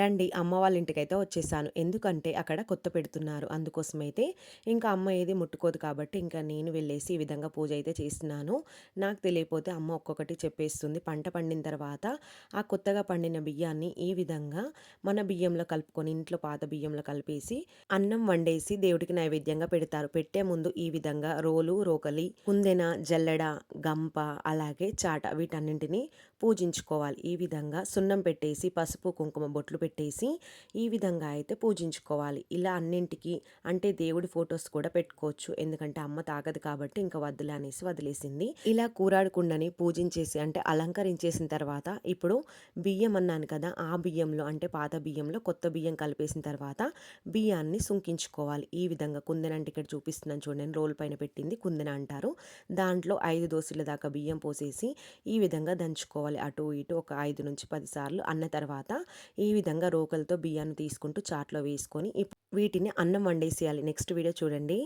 రండి అమ్మ వాళ్ళ ఇంటికైతే వచ్చేసాను. ఎందుకంటే అక్కడ కొత్త పెడుతున్నారు. అందుకోసమైతే ఇంకా అమ్మ ఏది ముట్టుకోదు కాబట్టి ఇంకా నేను వెళ్ళేసి ఈ విధంగా పూజ అయితే చేస్తున్నాను. నాకు తెలియకపోతే అమ్మ ఒక్కొక్కటి చెప్పేస్తుంది. పంట పండిన తర్వాత ఆ కొత్తగా పండిన బియ్యాన్ని ఈ విధంగా మన బియ్యంలో కలుపుకొని ఇంట్లో పాత బియ్యంలో కలిపేసి అన్నం వండేసి దేవుడికి నైవేద్యంగా పెడతారు. పెట్టే ముందు ఈ విధంగా రోలు, రోకలి, కుందెన, జల్లెడ, గంప అలాగే చాట వీటన్నింటిని పూజించుకోవాలి. ఈ విధంగా సున్నం పెట్టేసి పసుపు కుంకుమ బొట్లు పెట్టేసి ఈ విధంగా అయితే పూజించుకోవాలి. ఇలా అన్నింటికి అంటే దేవుడి ఫొటోస్ కూడా పెట్టుకోవచ్చు. ఎందుకంటే అమ్మ తాగదు కాబట్టి ఇంకా వద్దులే అనేసి వదిలేసింది. ఇలా కూరాడుకుండని పూజించేసి అంటే అలంకరించేసిన తర్వాత ఇప్పుడు బియ్యం అన్నాను కదా, ఆ బియ్యంలో అంటే పాత బియ్యంలో కొత్త బియ్యం కలిపేసిన తర్వాత బియ్యాన్ని సుంకించుకోవాలి. ఈ విధంగా కుందెన అంటే ఇక్కడ చూపిస్తున్నాను చూడండి, రోల్ పైన పెట్టింది కుందెన అంటారు. దాంట్లో 5 దోశల దాకా బియ్యం పోసేసి ఈ విధంగా దంచుకోవాలి. అటు ఇటు ఒక 5-10 సార్లు అన్న తర్వాత ఈ విధంగా రోకలతో బియ్యాన్ని తీసుకుంటూ చాట్లో వేసుకొని వీటిని అన్నం వండేసేయాలి. నెక్స్ట్ వీడియో చూడండి.